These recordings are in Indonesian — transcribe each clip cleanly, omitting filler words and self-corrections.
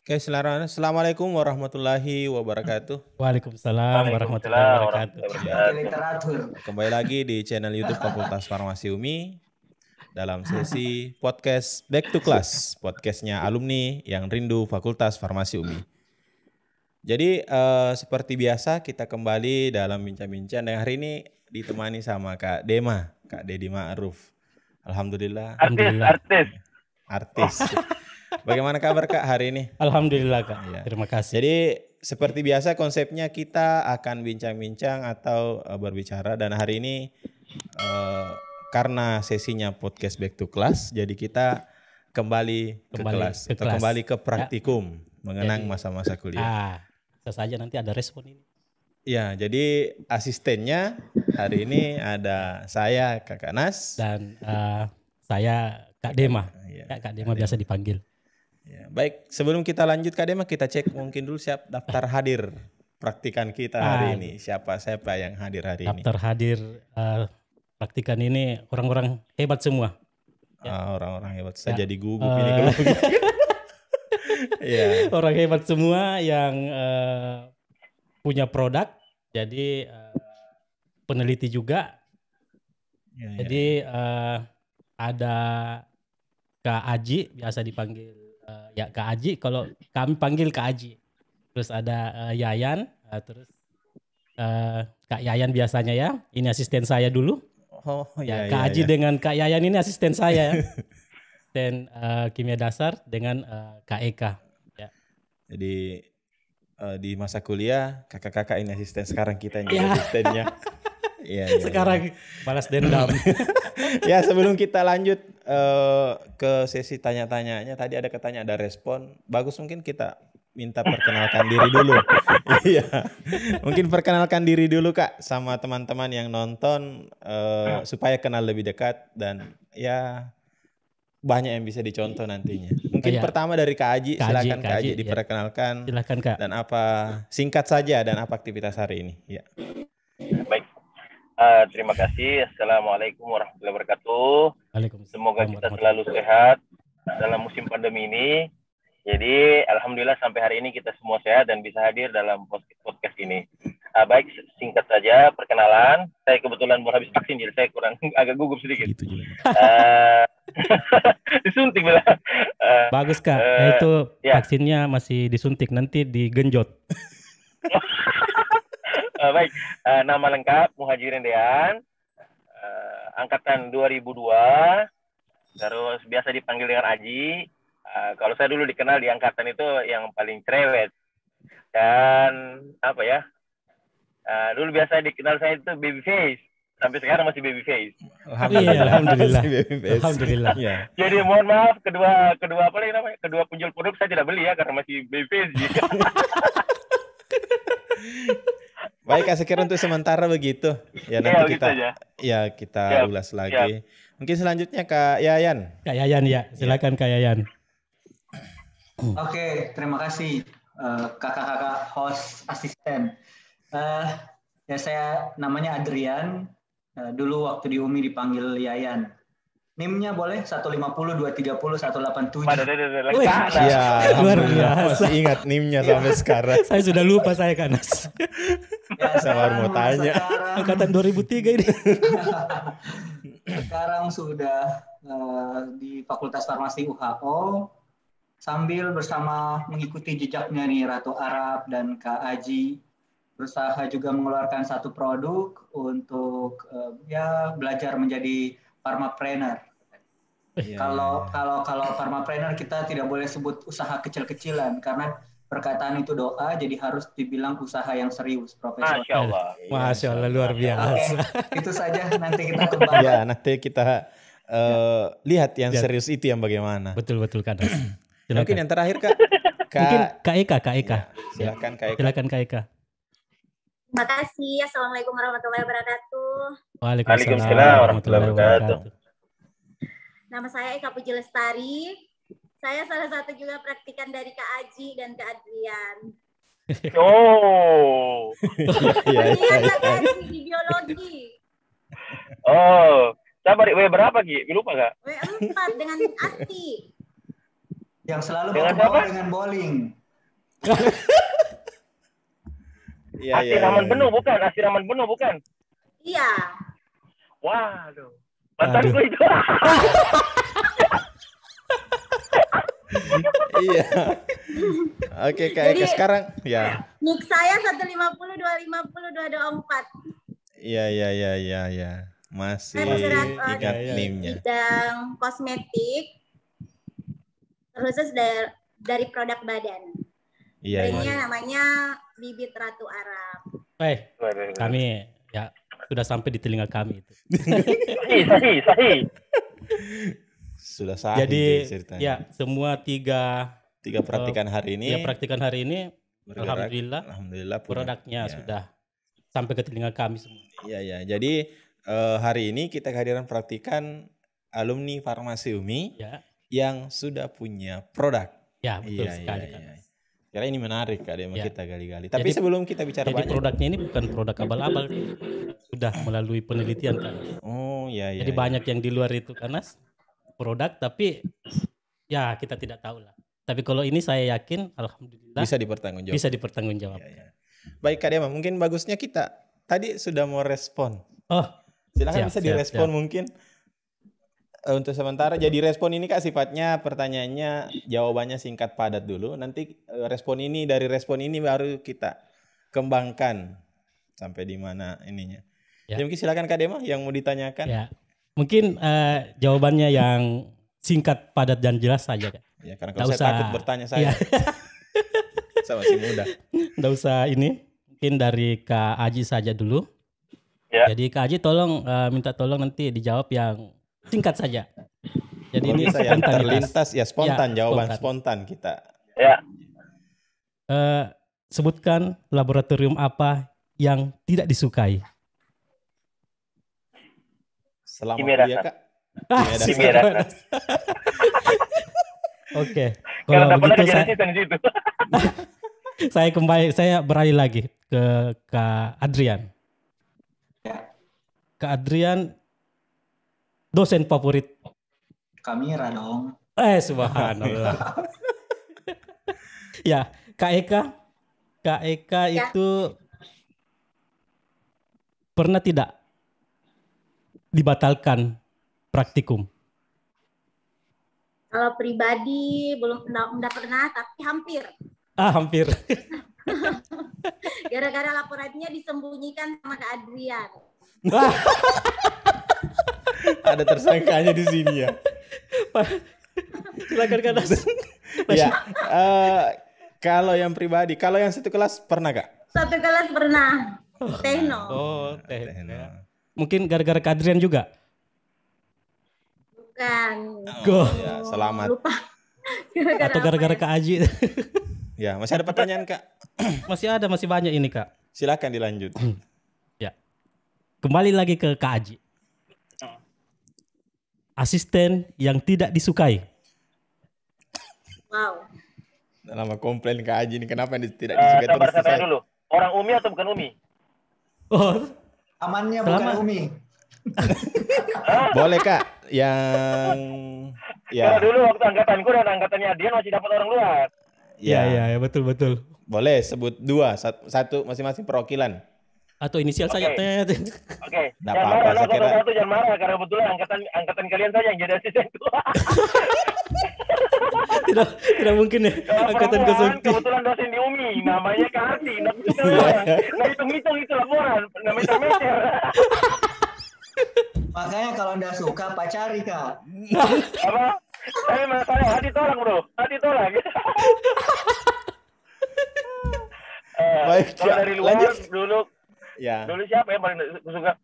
Oke, Assalamualaikum warahmatullahi wabarakatuh. Waalaikumsalam warahmatullahi Waalaikumsalam wabarakatuh. warahmatullahi Oke, literatur. Kembali lagi di channel YouTube Fakultas Farmasi UMI dalam sesi podcast Back to Class, podcastnya alumni yang rindu Fakultas Farmasi UMI. Jadi seperti biasa kita kembali dalam bincang-bincang dan hari ini ditemani sama Kak Dema, Kak Dedi Ma'ruf. Alhamdulillah. Artis. Bagaimana kabar Kak hari ini? Alhamdulillah Kak, Ya. terima kasih. Jadi seperti biasa konsepnya kita akan bincang-bincang atau berbicara dan hari ini karena sesinya podcast Back to Class, jadi kita kembali ke kelas atau kembali ke praktikum mengenang masa-masa kuliah. Bisa saja nanti ada respon ini. Ya, jadi asistennya hari ini ada saya Kakak Nas Dan saya Kak Dema. Ya, Kak Dema biasa dipanggil. Ya, baik, sebelum kita lanjut Kak Dema, kita cek mungkin dulu siap daftar hadir praktikan kita hari ini. Siapa yang hadir hari ini? Daftar hadir praktikan ini orang-orang hebat semua. Orang-orang hebat. Saya jadi gugup ini kalau begitu. Ya. Orang hebat semua yang punya produk, jadi peneliti juga. Ya. Jadi ada Kak Aji, biasa dipanggil ya Kak Aji, kalau kami panggil Kak Aji. Terus ada Yayan, terus Kak Yayan biasanya ya. Ini asisten saya dulu. Kak Aji dengan Kak Yayan ini asisten saya. Dan kimia dasar dengan Kak Eka. Ya. Jadi di masa kuliah kakak-kakak ini asisten, sekarang kita yang jadi asistennya. Ya. Sekarang balas dendam. Ya, sebelum kita lanjut ke sesi tanya-tanyanya, tadi ada ada respon. Bagus, mungkin kita minta perkenalkan diri dulu. Iya. Mungkin perkenalkan diri dulu Kak sama teman-teman yang nonton supaya kenal lebih dekat dan ya banyak yang bisa dicontoh nantinya. Mungkin pertama dari Kak Aji, silakan Kak Aji diperkenalkan. Silakan Kak. Dan apa singkat saja dan apa aktivitas hari ini? Ya. Baik. Terima kasih. Assalamualaikum warahmatullahi wabarakatuh. Semoga kita selalu sehat dalam musim pandemi ini. Jadi alhamdulillah sampai hari ini kita semua sehat dan bisa hadir dalam podcast ini. Baik, singkat saja perkenalan. Saya kebetulan baru habis vaksin, jadi saya agak gugup sedikit. Gitu juga. Disuntik bila. Bagus Kak, itu vaksinnya masih disuntik, nanti digenjot. Baik, nama lengkap Muhajirin Dean, angkatan 2002, terus biasa dipanggil dengan Aji. Kalau saya dulu dikenal di angkatan itu yang paling cerewet dan apa ya? Dulu biasa dikenal saya itu baby face, sampai sekarang masih baby face. Alhamdulillah. Alhamdulillah. Ya. Jadi mohon maaf kedua apa lagi namanya? Kedua penjual produk saya tidak beli ya karena masih baby face. Baik, sekira untuk sementara begitu. Ya nanti kita ulas lagi. Mungkin selanjutnya Kak Yayan. Kak Yayan ya, silakan Kak Yayan. Oke, terima kasih kakak-kakak host asisten. Ya saya namanya Adrian. Dulu waktu di UMI dipanggil Yayan. NIM-nya boleh 150 230 187. Ya, luar biasa. Masih ingat NIM-nya sampai sekarang. Saya sudah lupa saya kan. Saya baru mau tanya. Angkatan 2003 ini. Sekarang sudah di Fakultas Farmasi UHO sambil bersama mengikuti jejaknya nih Ratu Arab dan Kak Aji, berusaha juga mengeluarkan satu produk untuk belajar menjadi pharmapreneur. Kalau pharmapreneur kita tidak boleh sebut usaha kecil-kecilan karena perkataan itu doa, jadi harus dibilang usaha yang serius, profesional. Masya Allah, luar biasa. Oke, itu saja, nanti kita kembali. Ya, nanti kita lihat yang serius itu yang bagaimana. Betul kan. Mungkin yang terakhir Kak. Mungkin Kak Eka. Ya, silakan Kak Eka. Silakan Kak Eka. Terima kasih. Assalamualaikum warahmatullahi wabarakatuh. Waalaikumsalam warahmatullahi wabarakatuh. Nama saya Eka Puji Lestari. Saya salah satu juga praktikan dari Kak Aji dan Kak Adrian. Oh. Kak Aji di biologi. Oh, sabar, W berapa Ki? Lupa gak? W4 dengan Asti. Yang selalu Dengan bawa siapa? dengan bowling. Asiraman penuh bukan? Asiraman penuh bukan? Iya. Waduh. Mantanku itu. Iya. Oke, Kak Eka sekarang ya. Nik saya 150 250 224. Iya. Masih Saya bergerak ingat NIM-nya. bidang kosmetik, khusus dari produk badan. Brandnya namanya Bibit Ratu Arab. Kami ya sudah sampai di telinga kami itu. Sahih. Sudah sahih. Jadi ceritanya. ya semua tiga praktikan hari ini. Ya praktikan hari ini. Bergerak, Alhamdulillah produknya sudah sampai ke telinga kami semua. Iya. Jadi hari ini kita kehadiran praktikan alumni Farmasi UMI yang sudah punya produk. Ya betul sekali. Karena ini menarik Kak Dema kita gali-gali. Tapi sebelum kita bicara jadi banyak. Produknya ini bukan produk abal-abal, sudah melalui penelitian kan. Oh iya. Jadi banyak yang di luar itu karena produk tapi ya kita tidak tahu lah. Tapi kalau ini saya yakin alhamdulillah bisa dipertanggungjawabkan. Bisa dipertanggungjawabkan. Ya. Baik Kak Dema, mungkin bagusnya kita tadi sudah mau respon. Silakan bisa direspon mungkin. Untuk sementara jadi respon ini Kak sifatnya pertanyaannya jawabannya singkat padat dulu. Nanti dari respon ini baru kita kembangkan sampai di mana ininya. Jadi mungkin silakan Kak Dema yang mau ditanyakan. Ya. Mungkin jawabannya yang singkat padat dan jelas saja Kak. Ya karena kalau saya takut bertanya saya. Saya masih muda. Nggak usah ini. Mungkin dari Kak Aji saja dulu. Ya. Jadi Kak Aji minta tolong nanti dijawab yang singkat saja. Jadi ini yang terlintas ya spontan, jawaban spontan kita. Ya. Sebutkan laboratorium apa yang tidak disukai. Selama kuliah Kak. Kimia dasar. Oke. Kalau begitu saya saya beralih lagi ke Kak Adrian. Kak Adrian dosen favorit? Kamera dong. Subhanallah. Ya, Kak Eka itu pernah tidak dibatalkan praktikum? Kalau pribadi belum pernah, tapi hampir. Hampir. Gara-gara laporannya disembunyikan sama Kak Adrian. Ada tersangkanya di sini ya. Silakan Kak Das. Ya, kalau yang pribadi, kalau yang satu kelas pernah Kak? Satu kelas pernah. Tekno. Tekno. Mungkin gara-gara Kak Adrian juga? Bukan. Ya, selamat. Lupa. Atau gara-gara Kak Aji? Ya, masih ada pertanyaan Kak? Masih banyak ini Kak. Silakan dilanjut. Ya. Kembali lagi ke Kak Aji. Asisten yang tidak disukai. Wow. Lama komplain Kak Aji ini kenapa tidak disukai terus. Sabar dulu. Orang Umi atau bukan Umi? Amannya bukan Umi. Boleh Kak, yang Karena dulu waktu angkatanku dan angkatannya Adian masih dapat orang luar. Iya, betul. Boleh sebut dua, satu masing-masing perwakilan. Atau inisial saja. Oke. Jangan marah, jangan marah karena kebetulan angkatan kalian saja yang jadi asisten tua. tidak mungkin ya. Angkatan 03. Kebetulan dosen di UMI, namanya Karti. Nah hitung itu laporan, namanya meter. Makanya kalau Anda suka pacari Kak. Apa? Saya masalah hati tolak bro, hati tolak. Baik, kalau dari luar dulu. Ya. Dulu siapa yang paling suka?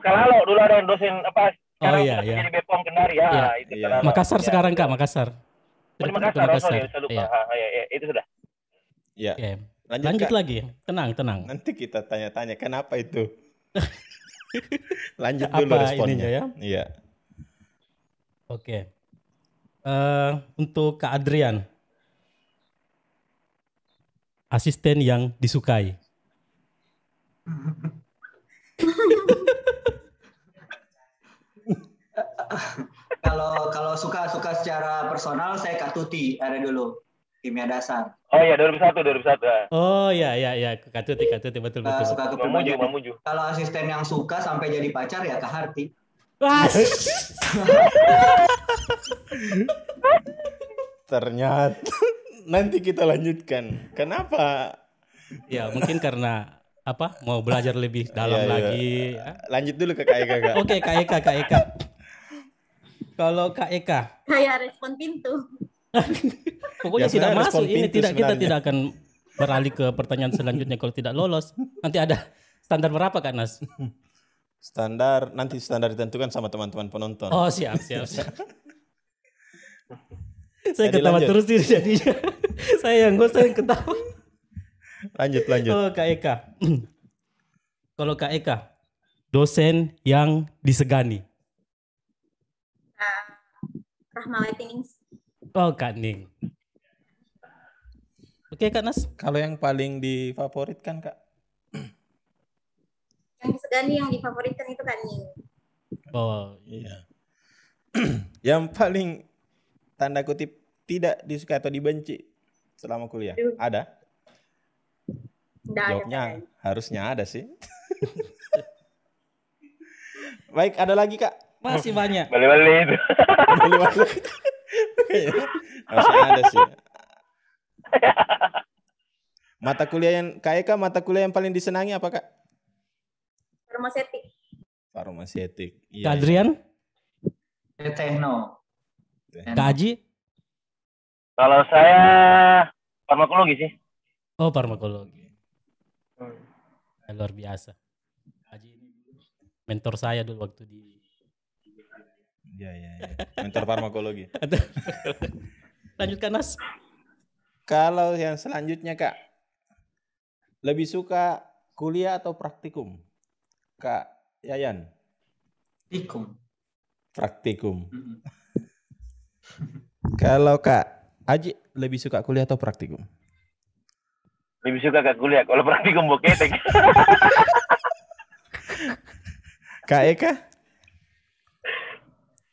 Kalalo dulu ada yang dosen apa? Sekarang jadi Bepom Kendari ya. Itu Makassar sekarang Kak, Makassar. Di Makassar. Itu sudah. Ya. Lanjut lagi. Tenang. Nanti kita tanya-tanya kenapa itu. Lanjut dulu responnya ya. Iya. Oke. Untuk Kak Adrian. Asisten yang disukai. kalau suka secara personal saya Kak Tuti ada dulu kimia dasar. Oh iya 2001. Oh ya Kak Tuti betul. Suka Mamuju. Kalau asisten yang suka sampai jadi pacar ya Kak Harti. Ternyata nanti kita lanjutkan. Kenapa? Ya mungkin karena mau belajar lebih dalam lagi. Ya. Lanjut dulu ke Kak Eka. Kak. Oke, Kak Eka. Kalau Kak Eka. Kayak respon pintu. Pokoknya tidak masuk ini kita tidak akan beralih ke pertanyaan selanjutnya kalau tidak lolos. Nanti ada standar berapa Kak Nas? Standar ditentukan sama teman-teman penonton. Oh, siap. Saya ketawa terus sih jadinya. Saya yang ketawa. Lanjut. Oh, Kak Eka. Kalau Kak Eka, dosen yang disegani. Rahmawati Ningsi. Oh, Kak Ning. Oke, Kak Nas. Kalau yang paling difavoritkan, Kak? Yang disegani, yang difavoritkan itu Kak Ning. Oh, iya. Yang paling tanda kutip tidak disukai atau dibenci selama kuliah? Ada? Jawabnya harusnya ada sih. Baik, ada lagi Kak? Masih banyak. Balik itu. Masih ada sih. Mata kuliah yang paling disenangi apa Kak? Farmasetik. Iya, Kak Adrian? Tekno. Kak Aji? Kalau saya farmakologi sih. Oh, farmakologi. Luar biasa. Aji ini mentor saya dulu waktu di. Iya. Mentor farmakologi. Lanjutkan Nas. Kalau yang selanjutnya Kak, lebih suka kuliah atau praktikum? Kak Yayan? Praktikum. Kalau Kak Aji lebih suka kuliah atau praktikum? Lebih suka ke kuliah. Kalau praktikum boketek. Kak Eka?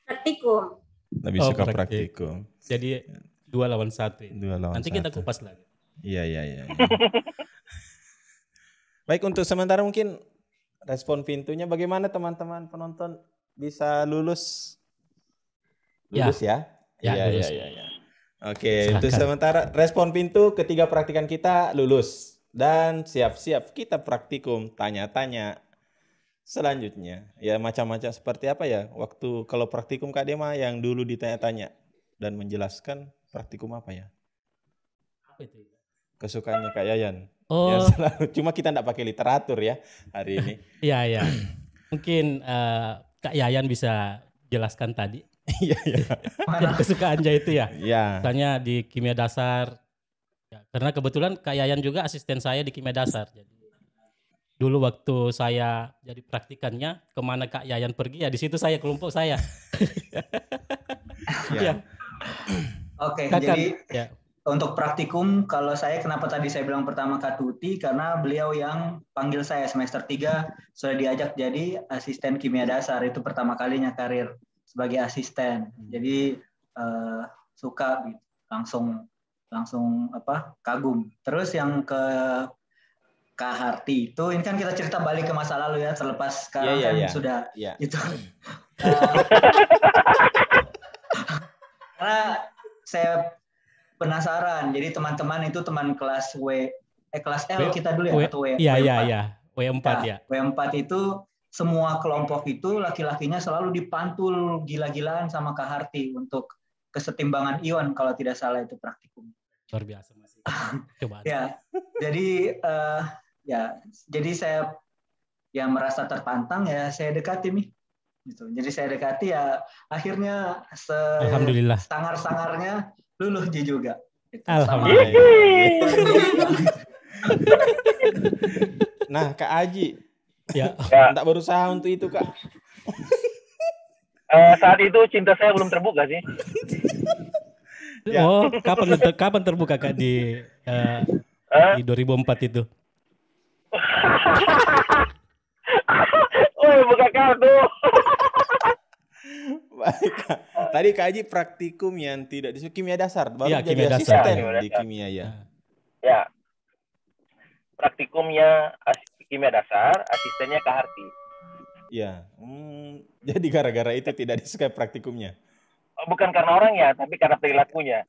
Praktikum. Lebih suka praktikum. Jadi 2 lawan 1. Nanti kita kupas lagi. Iya. Baik, untuk sementara mungkin respon pintunya bagaimana teman-teman penonton bisa lulus? Lulus ya? Iya. Oke, silakan. Untuk sementara respon pintu ketiga praktikan kita lulus dan siap-siap kita praktikum, tanya-tanya selanjutnya. Ya macam-macam seperti apa ya? Waktu kalau praktikum Kak Dema yang dulu ditanya-tanya dan menjelaskan praktikum apa ya? Apa itu? Kesukaannya Kak Yayan. Oh. Ya, selalu. Cuma kita enggak pakai literatur ya hari ini. Iya. Mungkin Kak Yayan bisa jelaskan tadi. Iya. Yang kesukaannya itu ya. Iya. Misalnya di kimia dasar. Ya, karena kebetulan Kak Yayan juga asisten saya di kimia dasar. Jadi dulu waktu saya jadi praktikannya, kemana Kak Yayan pergi ya di situ saya kelompok saya. Ya. Oke, jadi untuk praktikum kalau saya kenapa tadi saya bilang pertama Kak Tuti karena beliau yang panggil saya semester 3 sudah diajak jadi asisten kimia dasar, itu pertama kalinya karir sebagai asisten. Jadi suka gitu. Langsung kagum. Terus yang ke Kak Harti itu ini kan kita cerita balik ke masa lalu ya, terlepas sekarang sudah itu. Karena saya penasaran. Jadi teman-teman itu teman kelas kelas L kita dulu ya atau W4. Iya. W4 ya. W4 itu semua kelompok itu laki-lakinya selalu dipantul gila-gilaan sama Kak Harti untuk kesetimbangan ion kalau tidak salah itu praktikum. Luar biasa masih. Coba. Ya. Jadi saya yang merasa tertantang ya saya dekati nih. Gitu. Jadi saya dekati ya akhirnya alhamdulillah. Sangar-sangarnya lulus juga. Gitu. Alhamdulillah. Nah, Kak Aji. Ya. Enggak berusaha untuk itu, Kak. Saat itu cinta saya belum terbuka sih. Oh, kapan terbuka Kak di 2004 itu? Oh, buka kartu. Baik, Kak. Tadi Kak Haji praktikum yang tidak disukai kimia dasar, baru Iya, jadi kimia dasar. asisten Kimia di dasar. kimia ya. Ya, praktikumnya kimia dasar, asistennya Kak Harti. Ya, jadi gara-gara itu tidak disukai praktikumnya. Bukan karena orangnya, tapi karena perilakunya.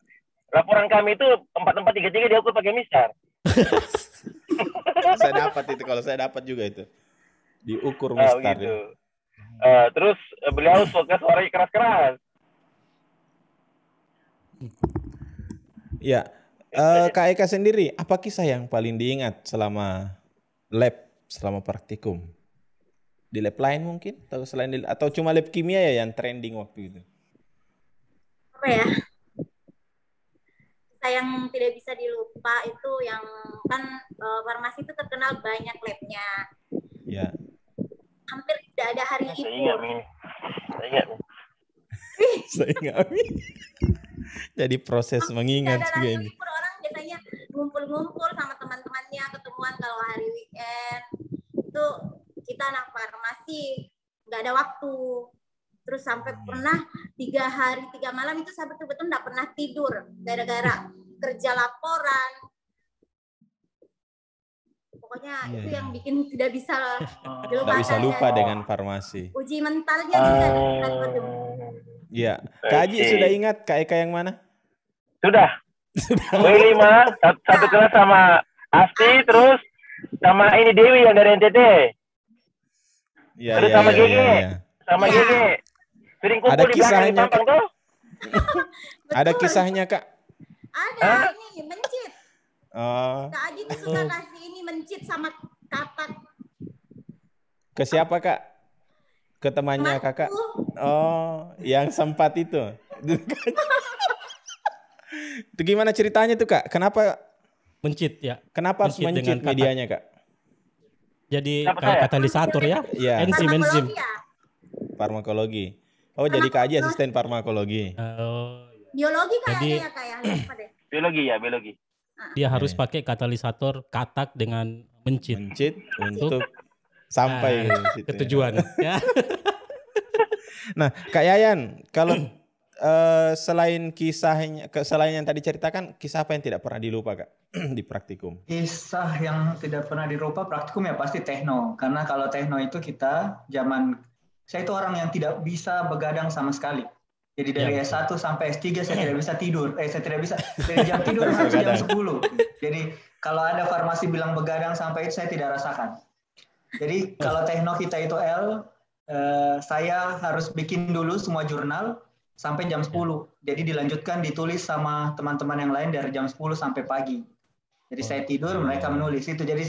Laporan kami itu 4-4-3-3 diukur pakai mistar. Saya dapat itu, kalau saya dapat juga itu. Diukur mistar. Gitu. Terus beliau suka suaranya keras-keras. Ya, Kak Eka sendiri, apa kisah yang paling diingat selama praktikum? Di lab lain mungkin? Atau cuma lab kimia ya yang trending waktu itu? Apa ya? Yang tidak bisa dilupa itu yang kan farmasi itu terkenal banyak labnya. Ya. Hampir tidak ada hari libur. Saya ingat. Jadi proses mengingat juga ini. Libur, orang biasanya ngumpul-ngumpul sama teman-temannya, ketemuan kalau hari weekend. Itu kita anak farmasi nggak ada waktu. Terus sampai pernah 3 hari 3 malam itu saya betul-betul nggak pernah tidur gara-gara kerja laporan. Pokoknya itu yang bikin tidak bisa dilupakan. Nggak bisa lupa dengan farmasi. Uji mentalnya juga. Iya. Kak Haji sudah ingat Kak Eka yang mana? Sudah. W5 satu kelas sama Asti, terus sama ini Dewi yang dari NTT. Iya. Terus sama GG. Sama GG. Sering kumpul ada di kisahnya, belakang Pampang tuh. Ada kisahnya Kak? Ada, ini mencit. Oh. Kak Haji tuh suka kasih ini mencit sama katak. Ke siapa Kak? Ke temannya Kakak? Oh, yang sempat itu. Itu gimana ceritanya tuh Kak? Kenapa mencit ya? Kenapa harus mencit medianya Kak? Jadi kayak katalisator ya? Iya. Enzim. Farmakologi. Oh, jadi Kak Haji asisten farmakologi. Biologi kayaknya jadi, ya Kak ya? Biologi. Dia harus pakai katalisator katak dengan mencit. Mencit untuk sampai ke tujuan. Ya. Nah, Kak Yayan, kalau selain yang tadi ceritakan, kisah apa yang tidak pernah dilupa Kak di praktikum? Kisah yang tidak pernah dilupa praktikum ya pasti tekno. Karena kalau tekno itu saya itu orang yang tidak bisa begadang sama sekali. Jadi dari S1 sampai S3 saya tidak bisa tidur. Saya tidak bisa dari jam tidur harus jam 10. Jadi kalau ada farmasi bilang begadang sampai itu saya tidak rasakan. Jadi kalau tekno kita itu saya harus bikin dulu semua jurnal sampai jam 10. Jadi dilanjutkan ditulis sama teman-teman yang lain dari jam 10 sampai pagi. Jadi saya tidur, mereka menulis itu. Jadi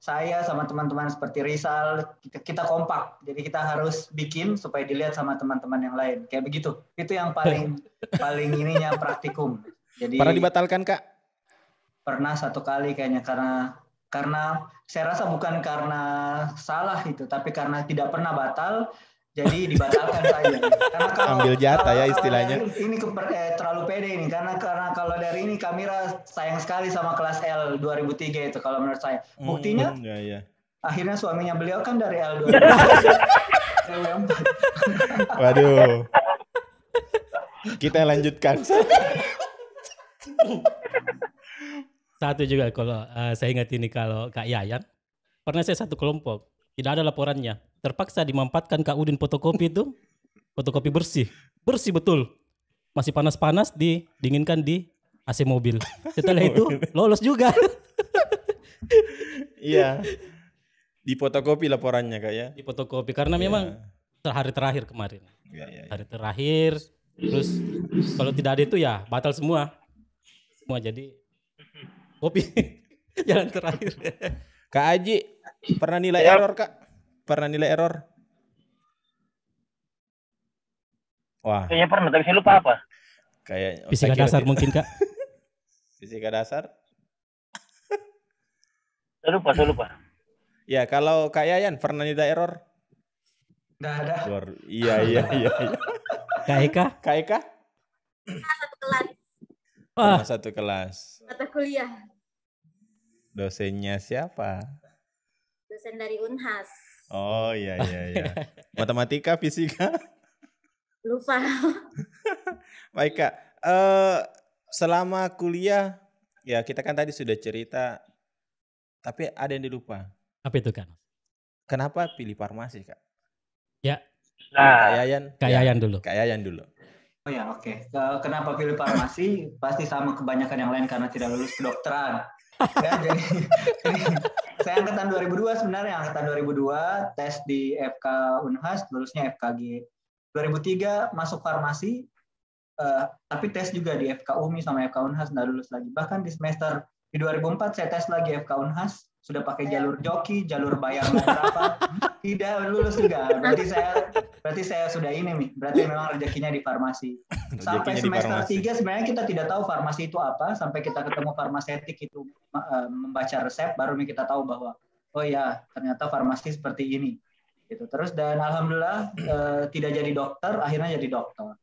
saya sama teman-teman seperti Rizal, kita kompak. Jadi kita harus bikin supaya dilihat sama teman-teman yang lain. Kayak begitu. Itu yang paling ininya praktikum. Jadi pernah dibatalkan Kak? Pernah 1 kali kayaknya karena saya rasa bukan karena salah itu, tapi karena tidak pernah batal. Jadi dibatalkan saja. Karena ambil jatah ya istilahnya. Ini terlalu pede ini karena kalau dari ini Kamira sayang sekali sama kelas L 2003 itu kalau menurut saya. Buktinya akhirnya suaminya beliau kan dari L 2004. Waduh. Kita lanjutkan. Satu juga kalau saya ingat ini kalau Kak Yayan pernah saya satu kelompok tidak ada laporannya. Terpaksa dimampatkan Kak Udin fotokopi itu. Fotokopi bersih betul. Masih panas-panas dinginkan di AC mobil. Setelah itu lolos juga. Iya. Di fotokopi laporannya Kak ya. Di fotokopi karena memang hari terakhir kemarin. Hari terakhir. Terus kalau tidak ada itu ya batal semua. Jadi kopi jalan terakhir. Kak Haji pernah nilai error Kak? Pernah nilai error? Wah. Kayaknya pernah, tapi saya lupa apa. Kayak fisika dasar mungkin Kak. Fisika dasar? Saya lupa. Ya, kalau Kak Yayan pernah nilai error? Nggak ada. Iya. Kak Eka? Satu kelas. Pernah satu kelas. Mata kuliah. Dosennya siapa? Dosen dari Unhas. Oh iya. Matematika, fisika? Lupa. Baik Kak, selama kuliah ya kita kan tadi sudah cerita, tapi ada yang dilupa. Apa itu kan? Kenapa pilih farmasi Kak? Ya. Kak Yayan. Kak Yayan dulu. Kak Yayan dulu. Oh ya, oke. Kenapa pilih farmasi? Pasti sama kebanyakan yang lain karena tidak lulus kedokteran. Ya, jadi saya angkatan 2002 sebenarnya, angkatan 2002 tes di FK Unhas, lulusnya FKG. 2003 masuk farmasi, tapi tes juga di FK UMI sama FK Unhas, nggak lulus lagi. Bahkan di semester di 2004 saya tes lagi FK Unhas, sudah pakai jalur joki, jalur bayar berapa, tidak lulus juga. Berarti saya sudah ini nih, berarti memang rezekinya di farmasi. Sampai semester 3 sebenarnya kita tidak tahu farmasi itu apa, sampai kita ketemu farmasetik itu membaca resep, baru kita tahu bahwa oh ya ternyata farmasi seperti ini. Gitu. Terus dan alhamdulillah tidak jadi dokter, akhirnya jadi dokter.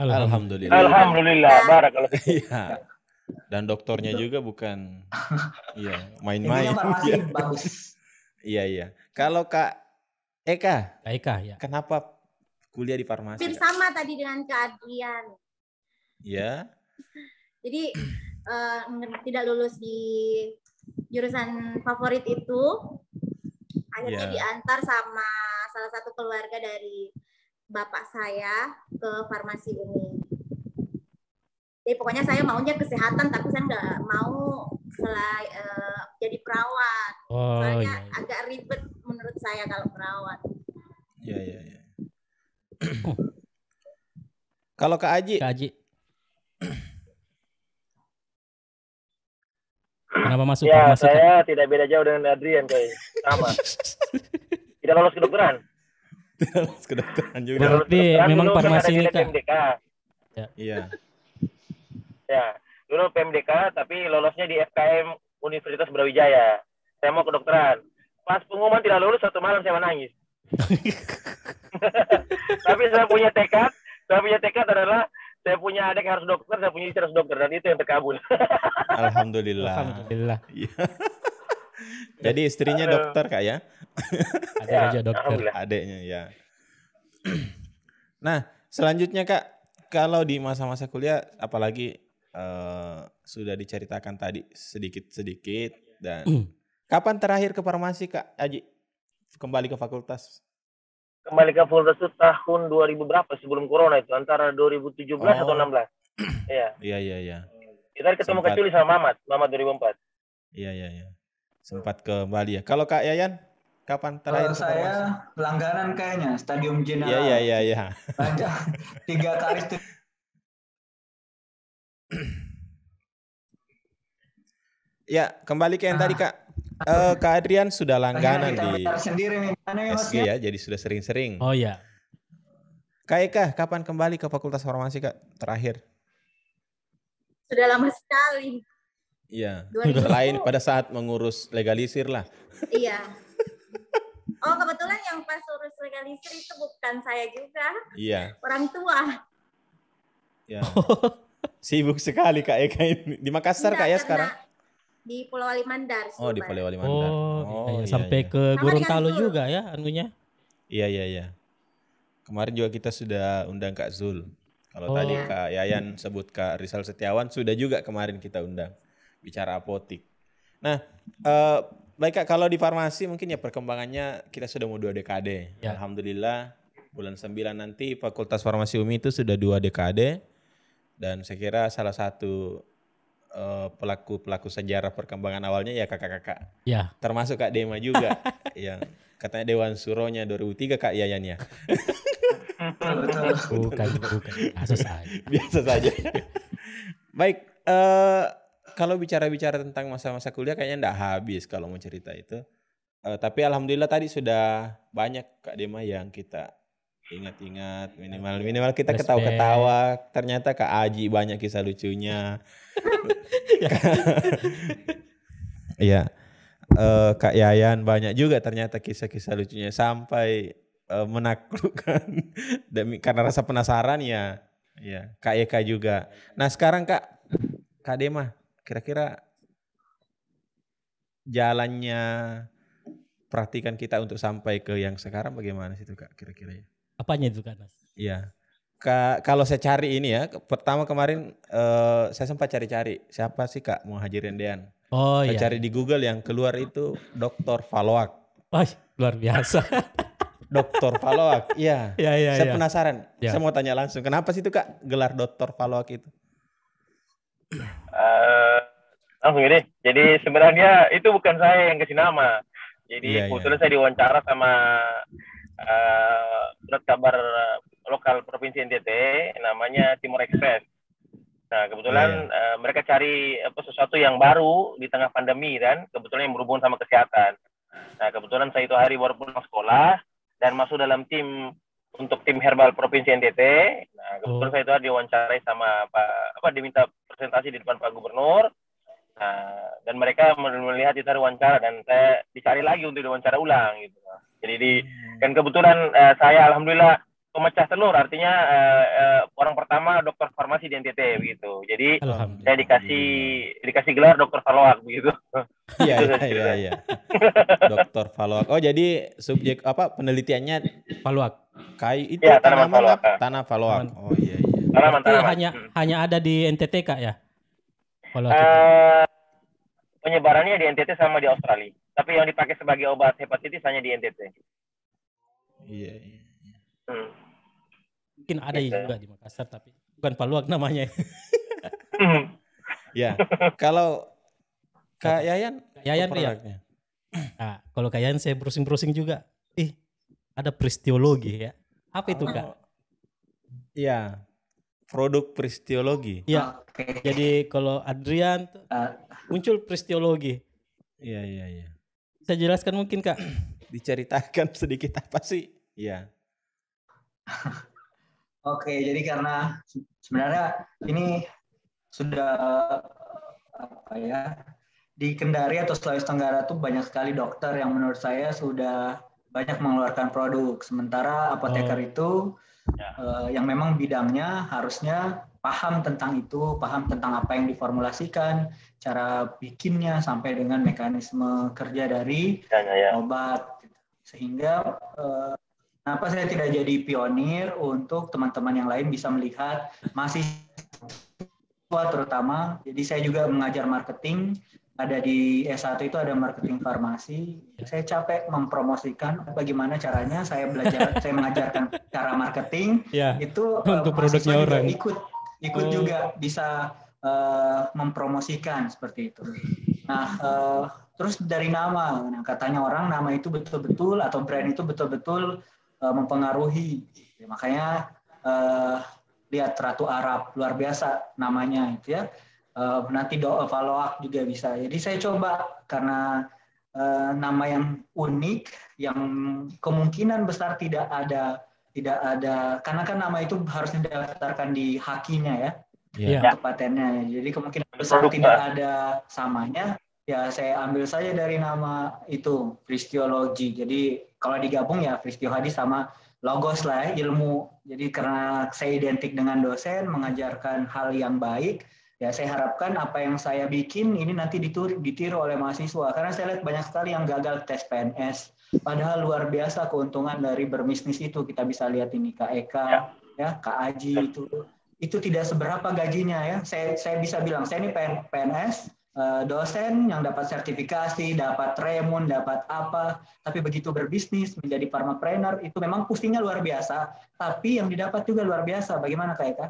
Alhamdulillah, barakallah. Iya. Dan dokternya juga bukan main-main. Farmasi bagus. Iya. Kalau Kak Eka ya. Kenapa kuliah di farmasi? Hampir sama tadi dengan Kak Adrian. Ya. Jadi tidak lulus di jurusan favorit itu, akhirnya diantar sama salah satu keluarga dari bapak saya ke farmasi UMI. Jadi pokoknya saya maunya kesehatan, tapi saya nggak mau jadi perawat. Soalnya agak ribet menurut saya kalau perawat. Iya. Kalau Kak Aji. Kenapa masuk ya, farmasi? Saya tidak beda jauh dengan Adrian kayak sama. Tidak lolos kedokteran. Tidak lolos kedokteran juga. Berarti memang farmasi ini Kak. PMDK. Iya. Ya, dulu PMDK tapi lolosnya di FKM Universitas Brawijaya. Saya mau kedokteran. Pas pengumuman tidak lulus, satu malam saya menangis. Tapi saya punya tekad adalah saya punya adik harus dokter, saya punya istri harus dokter, dan itu yang terkabul. Alhamdulillah. Jadi istrinya dokter Kak ya? Ada aja dokter. Adiknya ya. Nah, selanjutnya Kak, kalau di masa-masa kuliah apalagi sudah diceritakan tadi sedikit-sedikit, dan kapan terakhir ke farmasi Kak Aji? Kembali ke fakultas? Kembali ke fakultas itu tahun 2000 berapa sebelum corona itu, antara 2017 atau 16. Iya. Kita ketemu Kak Culi sama Mamat 2004. Iya. Sempat kembali ya. Kalau Kak Yayan, kapan terakhir? Kalau saya langganan kayaknya, Stadium General. Iya. 3 kali. Ya, kembali ke yang tadi Kak. Kak Adrian sudah langganan di SG ya, jadi sudah sering-sering. Oh iya. Kak Eka, kapan kembali ke Fakultas Farmasi Kak terakhir? Sudah lama sekali. Iya. Selain pada saat mengurus legalisir lah. Iya. Oh, kebetulan yang pas urus legalisir itu bukan saya juga. Iya. Orang tua. Ya. Sibuk sekali Kak Eka ini. Di Makassar Kak ya sekarang? Di Pulau Wali Mandar. Oh, di Pulau Wali Mandar. Iya. Sampai ke Gorontalo juga ya anunya. Iya. Kemarin juga kita sudah undang Kak Zul. Kalau tadi Kak Yayan sebut Kak Rizal Setiawan, sudah juga kemarin kita undang. Bicara apotik. Nah, baik Kak, kalau di farmasi mungkin ya perkembangannya kita sudah mau 2 dekade. Ya. Alhamdulillah bulan 9 nanti Fakultas Farmasi UMI itu sudah 2 dekade. Dan saya kira salah satu pelaku sejarah perkembangan awalnya ya kakak-kakak. Ya. Termasuk Kak Dema juga. Yang katanya Dewan Suronya 2003 Kak Yayan ya. Bukan. Biasa saja. Baik, kalau bicara-bicara tentang masa-masa kuliah kayaknya enggak habis kalau mau cerita itu. Tapi alhamdulillah tadi sudah banyak Kak Dema yang kita ingat-ingat, minimal kita ketawa-ketawa. Ternyata Kak Aji banyak kisah lucunya. Iya. Kak Yayan banyak juga ternyata kisah-kisah lucunya sampai menaklukkan karena rasa penasaran ya. Iya, Kak Eka juga. Nah, sekarang Kak Dema, kira-kira jalannya praktikan kita untuk sampai ke yang sekarang bagaimana sih itu Kak kira-kira ya? Apanya itu Kak Nas? Iya. Kalau saya cari ini ya, pertama kemarin saya sempat cari-cari siapa sih Kak Muhajirin Dean. Oh Saya iya. cari di Google, yang keluar itu Dr. Faloak. Oh, luar biasa. Dr. Faloak, iya. Iya. Saya penasaran. Ya. Saya mau tanya langsung, kenapa sih itu Kak gelar Dr. Faloak itu? Langsung ini. Jadi sebenarnya itu bukan saya yang kasih nama. Jadi kebetulan saya diwawancara sama surat kabar lokal Provinsi NTT, namanya Timur Express. Nah, kebetulan mereka cari sesuatu yang baru di tengah pandemi kan, kebetulan yang berhubungan sama kesehatan. Nah, kebetulan saya itu hari baru pulang sekolah dan masuk dalam tim untuk tim herbal Provinsi NTT. Nah, kebetulan saya itu diwawancarai sama diminta presentasi di depan Pak Gubernur. Nah, dan mereka melihat itu wawancara dan saya dicari lagi untuk diwawancara ulang gitu. Jadi dan kebetulan saya alhamdulillah pemecah telur, artinya orang pertama dokter farmasi di NTT begitu. Jadi saya dikasih gelar dokter Faloak begitu. Iya. Dokter Faloak. Oh, jadi subjek penelitiannya Faloak. Kayu itu ya, tanaman Faloak. Tanah Faloak. Oh iya. Tanaman. Hanya ada di NTT Kak ya? Penyebarannya di NTT sama di Australia. Tapi yang dipakai sebagai obat hepatitis hanya di NTT. Iya. Mungkin ada juga di Makassar, tapi bukan Faloak namanya. Ya. Kalau Kak Yayan ya. Nah, kalau Kak Yayan saya browsing juga. Ada peristiologi ya. Apa itu Kak? Iya. Produk peristiologi. Iya. Jadi kalau Adrian muncul peristiologi. Iya. Saya jelaskan mungkin Kak. Diceritakan sedikit apa sih? Iya. Oke, jadi karena sebenarnya ini sudah di Kendari atau Sulawesi Tenggara tuh banyak sekali dokter yang menurut saya sudah banyak mengeluarkan produk. Sementara apoteker itu yang memang bidangnya harusnya paham tentang itu, paham tentang apa yang diformulasikan, cara bikinnya sampai dengan mekanisme kerja dari obat. Sehingga kenapa saya tidak jadi pionir untuk teman-teman yang lain bisa melihat mahasiswa terutama. Jadi saya juga mengajar marketing, ada di S1 itu ada marketing farmasi. Saya capek mempromosikan bagaimana caranya saya belajar, saya mengajarkan cara marketing. Itu untuk produknya orang ikut juga bisa mempromosikan seperti itu. Nah, terus dari nama, katanya orang nama itu betul-betul atau brand itu betul-betul mempengaruhi. Makanya lihat Ratu Arab, luar biasa namanya itu ya. Nanti Faloak juga bisa. Jadi saya coba karena nama yang unik, yang kemungkinan besar tidak ada karena kan nama itu harus didaftarkan di hakinya ya, untuk patennya. Jadi kemungkinan besar tidak ada samanya. Ya saya ambil saja dari nama itu peristiologi. Jadi kalau digabung ya peristiologi sama logos lah ya, ilmu. Jadi karena saya identik dengan dosen mengajarkan hal yang baik, ya saya harapkan apa yang saya bikin ini nanti ditiru oleh mahasiswa. Karena saya lihat banyak sekali yang gagal tes PNS. Padahal luar biasa keuntungan dari berbisnis itu. Kita bisa lihat ini Kak Eka, ya Kak Aji itu tidak seberapa gajinya ya. Saya bisa bilang saya ini PNS, dosen yang dapat sertifikasi, dapat remun, dapat apa, tapi begitu berbisnis menjadi pharmapreneur itu memang pusingnya luar biasa, tapi yang didapat juga luar biasa. Bagaimana Kak Eka?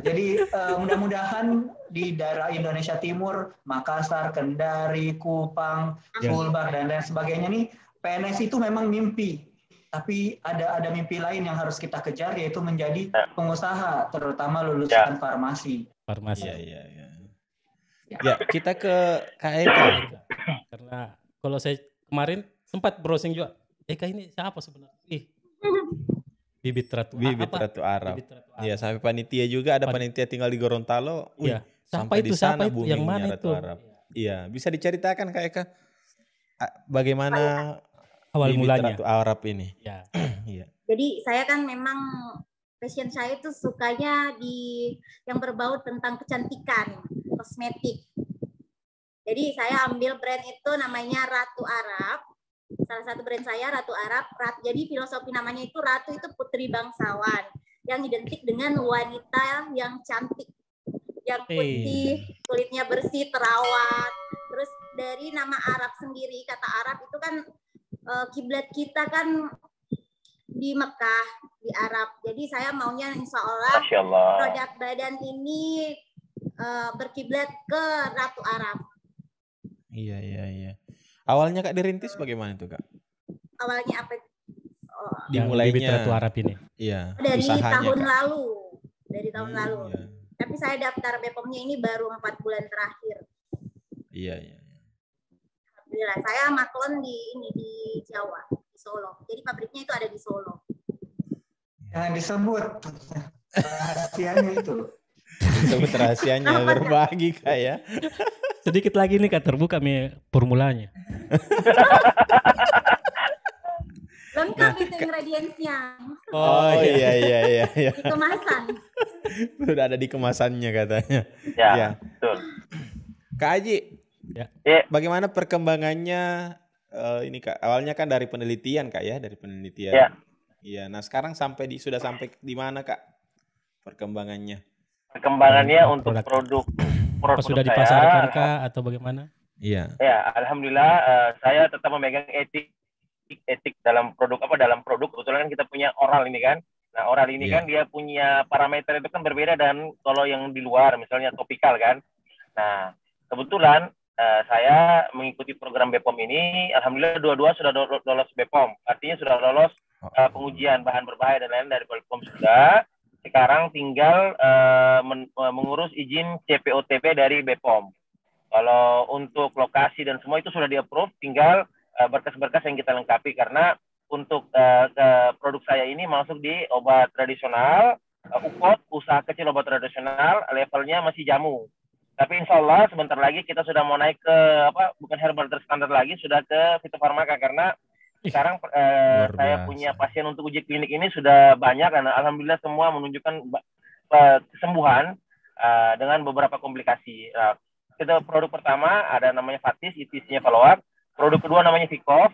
Jadi mudah-mudahan di daerah Indonesia Timur, Makassar, Kendari, Kupang, Sulbar dan lain sebagainya nih, PNS itu memang mimpi. Tapi ada mimpi lain yang harus kita kejar, yaitu menjadi pengusaha, terutama lulusan farmasi. Iya. Ya, kita ke Kak Eka. Karena kalau saya kemarin sempat browsing juga, Eka ini siapa sebenarnya? Bibit Ratu Arab. Iya, sampai panitia juga, ada panitia tinggal di Gorontalo. Iya. Sampai di sana itu? Yang mana Ratu itu? Arab. Iya, bisa diceritakan Kak Eka bagaimana awal mulanya Ratu Arab ini? Iya. Jadi saya kan memang passion saya itu sukanya di yang berbau tentang kecantikan, kosmetik. Jadi saya ambil brand itu namanya Ratu Arab. salah satu brand saya Ratu Arab. Jadi filosofi namanya itu Ratu itu putri bangsawan yang identik dengan wanita yang cantik, yang putih, kulitnya bersih, terawat. Terus dari nama Arab sendiri, kata Arab itu kan kiblat kita kan di Mekah, di Arab. Jadi saya maunya insya Allah produk badan ini berkiblat ke Ratu Arab. Iya. Awalnya Kak dirintis bagaimana tuh Kak? Awalnya apa? Dimulainya Ratu Arab ini. Iya. Dari tahun Kak. lalu. Dari tahun lalu. Iya. Tapi saya daftar BPOM-nya ini baru 4 bulan terakhir. Iya. Alhamdulillah. Saya maklon di Jawa, di Solo. Jadi pabriknya itu ada di Solo. Jangan disebut rahasianya itu. Disebut rahasianya berbagi Kak ya. Sedikit lagi nih Kak terbuka formulanya. Lengkap itu ingredientsnya. Oh iya. Di kemasan. Sudah ada di kemasannya katanya. Ya. Betul. Kak Aji, bagaimana perkembangannya ini Kak? Awalnya kan dari penelitian Kak ya, dari penelitian. Ya. Iya. Nah sekarang sudah sampai di mana Kak perkembangannya? Perkembangannya untuk produk apa sudah dipasarkan Kak atau bagaimana? Iya. Ya, alhamdulillah saya tetap memegang etik dalam produk kebetulan kita punya oral ini kan. Nah, oral ini kan dia punya parameter itu kan berbeda dan kalau yang di luar misalnya topikal kan. Nah, kebetulan saya mengikuti program BPOM ini, alhamdulillah dua-dua sudah lolos BPOM. Artinya sudah lolos pengujian bahan berbahaya dan lain-lain dari BPOM sudah. Sekarang tinggal mengurus izin CPOTP dari BPOM. Kalau untuk lokasi dan semua itu sudah di-approve, tinggal berkas-berkas yang kita lengkapi karena untuk produk saya ini masuk di obat tradisional, UKOT, usaha kecil obat tradisional, levelnya masih jamu. Tapi insya Allah sebentar lagi kita sudah mau naik ke bukan herbal terstandar lagi, sudah ke fitofarmaka karena sekarang saya punya pasien untuk uji klinik ini sudah banyak dan alhamdulillah semua menunjukkan kesembuhan dengan beberapa komplikasi. Kita produk pertama ada namanya Fatis, isinya follow-up. Produk kedua namanya Vicov.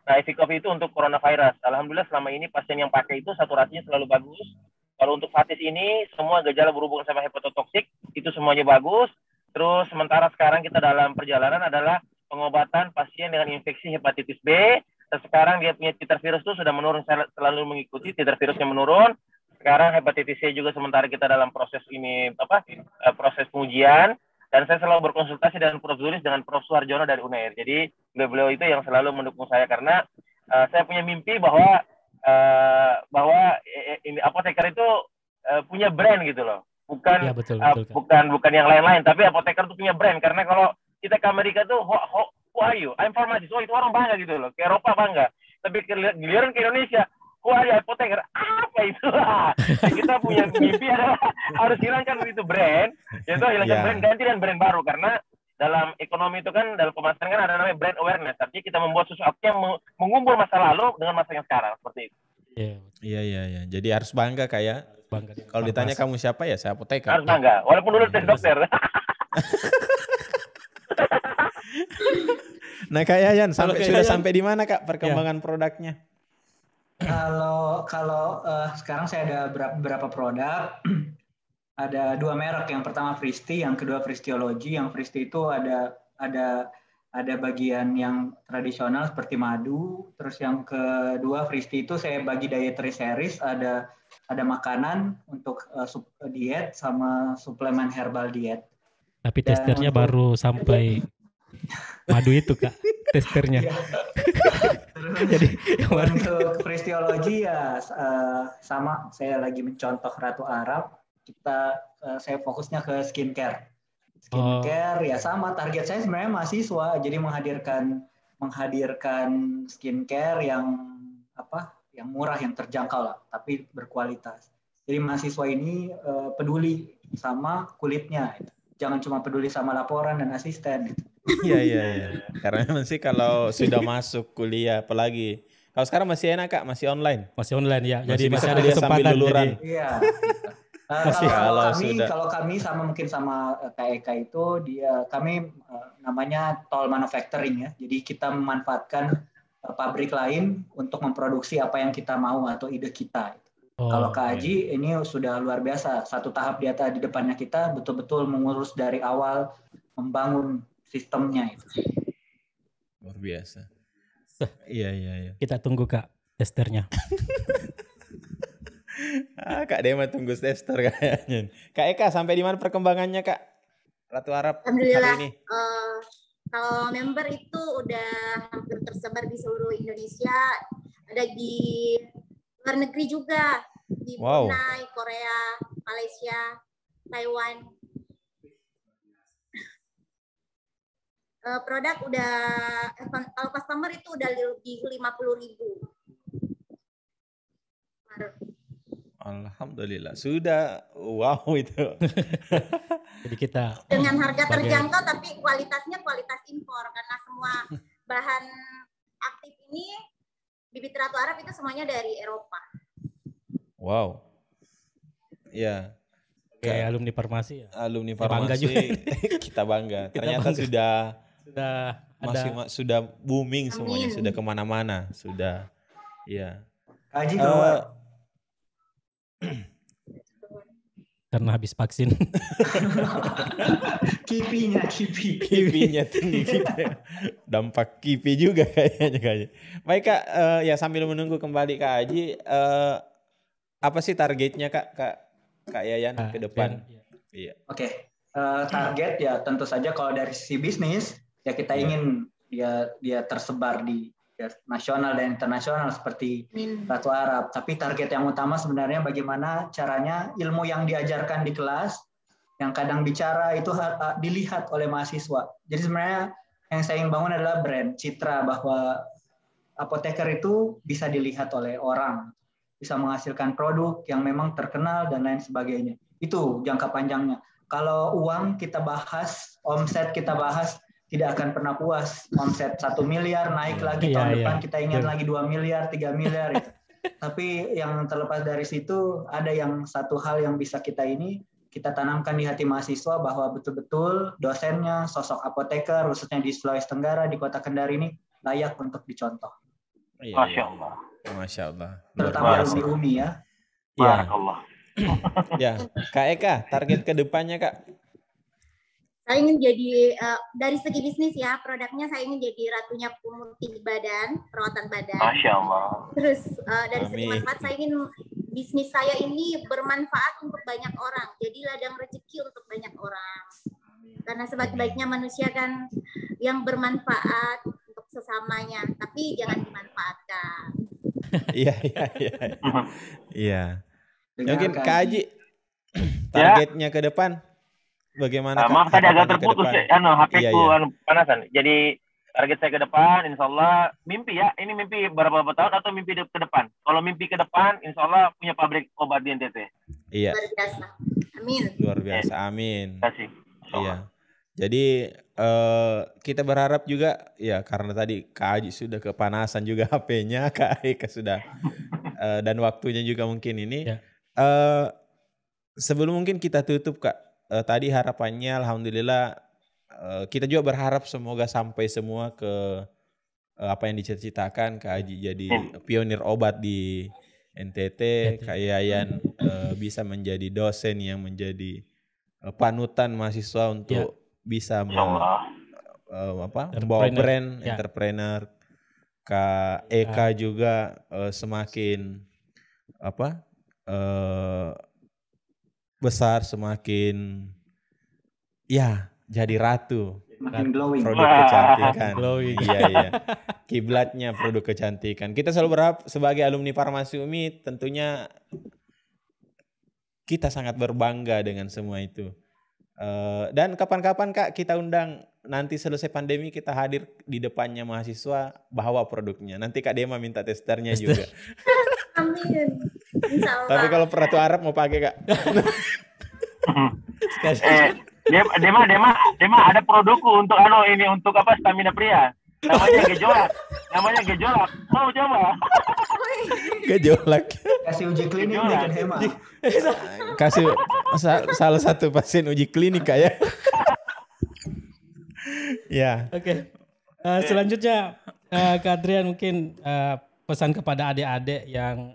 Nah, Vicov itu untuk coronavirus. Alhamdulillah selama ini pasien yang pakai itu saturasinya selalu bagus. Kalau untuk Fatis ini semua gejala berhubungan sama hepatotoksik itu semuanya bagus. Terus sementara sekarang kita dalam perjalanan adalah pengobatan pasien dengan infeksi hepatitis B. Dan sekarang dia punya titer virus itu sudah menurun, saya selalu mengikuti titer virusnya menurun. Sekarang hepatitis C juga sementara kita dalam proses ini proses pengujian. Dan saya selalu berkonsultasi dengan Prof. Zulis dengan Prof. Suharjono dari UNAIR. Jadi beliau itu yang selalu mendukung saya karena saya punya mimpi bahwa ini apoteker itu punya brand gitu loh. Bukan ya, betul. bukan yang lain-lain, tapi apoteker itu punya brand karena kalau kita ke Amerika tuh who are you? I'm pharmacist. Oh, itu orang bangga gitu loh. Ke Eropa bangga. Tapi giliran ke Indonesia, who are you? Apoteker. Apa itu? Kita punya mimpi adalah harus hilangkan itu brand. Yaitu hilangkan brand, ganti dengan brand baru. Karena dalam ekonomi itu kan, dalam pemasaran kan ada namanya brand awareness. Artinya kita membuat sesuatu yang mengumpul masa lalu dengan masa yang sekarang. Seperti itu. Iya. Jadi harus bangga Kak ya. Kalau ditanya kamu siapa ya saya apoteker. Harus bangga. Walaupun dulu tes dokter. Nah Kak Yayan, sudah sampai di mana Kak perkembangan produknya? Kalau sekarang saya ada beberapa produk. Ada 2 merek. Yang pertama Fristi, yang kedua Fristiology. Yang Fristi itu ada bagian yang tradisional seperti madu. Terus yang kedua Fristi itu saya bagi dietary series. Ada makanan untuk diet sama suplemen herbal diet. Tapi testernya baru sampai madu itu Kak, testernya. Jadi untuk Fristiology ya sama, saya lagi mencontoh Ratu Arab. Saya fokusnya ke skincare. Ya sama, target saya sebenarnya mahasiswa. Jadi menghadirkan skincare yang murah, yang terjangkau lah, tapi berkualitas. Jadi mahasiswa ini peduli sama kulitnya. Jangan cuma peduli sama laporan dan asisten gitu. Iya. Karena memang sih kalau sudah masuk kuliah, apalagi kalau sekarang masih enak Kak, masih online. Masih online ya. Jadi masih ada kesempatan luluran. Iya. Kalau kami sama mungkin sama KEK itu kami namanya toll manufacturing ya. Jadi kita memanfaatkan pabrik lain untuk memproduksi apa yang kita mau atau ide kita. Kalau Kak Aji ini sudah luar biasa, satu tahap di atas di depannya kita betul-betul mengurus dari awal, membangun sistemnya itu. Luar biasa. Iya. Kita tunggu Kak testernya. Kak Dema tunggu tester kayaknya. Kak Eka sampai di mana perkembangannya Kak? Ratu Arab Alhamdulillah. hari ini. Kalau member itu udah hampir tersebar di seluruh Indonesia, ada di luar negeri juga, di Brunei, Korea, Malaysia, Taiwan. Produk udah, kalau customer itu udah lebih 50.000. Alhamdulillah sudah, wow itu. Jadi kita dengan harga terjangkau tapi kualitasnya kualitas impor karena semua bahan aktif ini bibit Ratu Arab itu semuanya dari Eropa. Wow. Ya. Kayak alumni farmasi ya. Alumni farmasi kita bangga. Ternyata sudah booming semuanya, sudah kemana-mana, sudah. Ya. Haji keluar. Karena habis vaksin. Kipinya tinggi kita. Dampak kipi juga kayaknya. Baik Kak, ya sambil menunggu kembali Kak Haji, apa sih targetnya Kak Yayan ke depan? Iya. Oke. Target ya tentu saja kalau dari sisi bisnis ya kita ingin dia tersebar di nasional dan internasional seperti Ratu Arab. Tapi target yang utama sebenarnya bagaimana caranya ilmu yang diajarkan di kelas, yang kadang bicara itu dilihat oleh mahasiswa. Jadi sebenarnya yang saya ingin bangun adalah brand, citra bahwa apoteker itu bisa dilihat oleh orang, bisa menghasilkan produk yang memang terkenal dan lain sebagainya. Itu jangka panjangnya. Kalau uang kita bahas, omset kita bahas, tidak akan pernah puas. Omset 1 miliar naik lagi tahun depan kita ingin lagi 2 miliar, 3 miliar itu. Tapi yang terlepas dari situ ada yang satu hal yang bisa kita tanamkan di hati mahasiswa bahwa betul-betul dosennya, sosok apoteker khususnya di Sulawesi Tenggara, di Kota Kendari ini layak untuk dicontoh. Masya Allah. Masya Allah. Terutama di UMI ya. Barakallah. Ya, Kak Eka, target ke depannya Kak? Saya ingin jadi, dari segi bisnis ya, produknya saya ingin jadi ratunya pemutih badan, perawatan badan. Masya Allah. Terus dari segi manfaat, saya ingin bisnis saya ini bermanfaat untuk banyak orang. Jadi ladang rezeki untuk banyak orang. Karena sebaik-baiknya manusia kan yang bermanfaat untuk sesamanya, tapi jangan dimanfaatkan. Iya. Mungkin Kak Haji, targetnya ke depan? Bagaimana maaf tadi agak terputus HP-ku panasan. Jadi target saya ke depan insya Allah mimpi ya. Ini mimpi berapa tahun atau mimpi ke depan? Kalau mimpi ke depan insya Allah punya pabrik obat di NTT. Iya. Luar biasa. Amin. Luar biasa. Amin. Terima kasih. Iya. Jadi kita berharap juga ya karena tadi Kak Haji sudah kepanasan juga HP-nya, Kak Eka sudah dan waktunya juga mungkin ini. Ya. Sebelum mungkin kita tutup Kak. Tadi harapannya alhamdulillah kita juga berharap semoga sampai semua ke apa yang dicita-citakan Kak Haji jadi pionir obat di NTT, Kak Yayan bisa menjadi dosen yang menjadi panutan mahasiswa untuk bisa membawa brand entrepreneur. Kak Eka juga semakin besar, semakin jadi ratu. Makin glowing. Produk kecantikan. Glowing. Iya. Kiblatnya produk kecantikan. Kita selalu berharap sebagai alumni Farmasi UMI tentunya kita sangat berbangga dengan semua itu. Dan kapan-kapan Kak kita undang nanti selesai pandemi kita hadir di depannya mahasiswa bawa produknya. Nanti Kak Dema minta testernya juga. Amin. Tapi kalau Ratu Arab mau pakai Kak. Dema ada produkku untuk untuk stamina pria. Namanya gejolak. Mau coba? Gejolak. Kasih uji klinik dengan Dema. Kasih salah satu pasien uji klinik Kak ya. Ya. Oke. Selanjutnya Kak Adrian mungkin pesan kepada adik-adik yang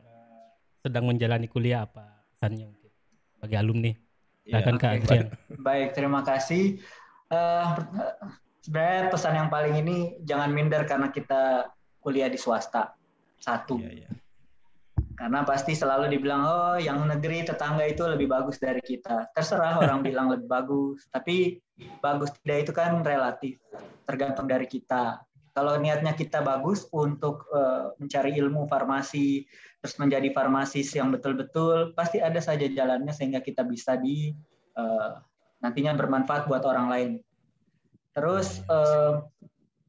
sedang menjalani kuliah apa pesannya mungkin bagi alumni? Silakan Kak Adrian. Baik, terima kasih. Sebenarnya pesan yang paling ini jangan minder karena kita kuliah di swasta. Satu. Karena pasti selalu dibilang, oh yang negeri tetangga itu lebih bagus dari kita. Terserah orang bilang lebih bagus. Tapi bagus tidak itu kan relatif. Tergantung dari kita. Kalau niatnya kita bagus untuk mencari ilmu farmasi, terus menjadi farmasis yang betul-betul, pasti ada saja jalannya sehingga kita bisa nantinya bermanfaat buat orang lain. Terus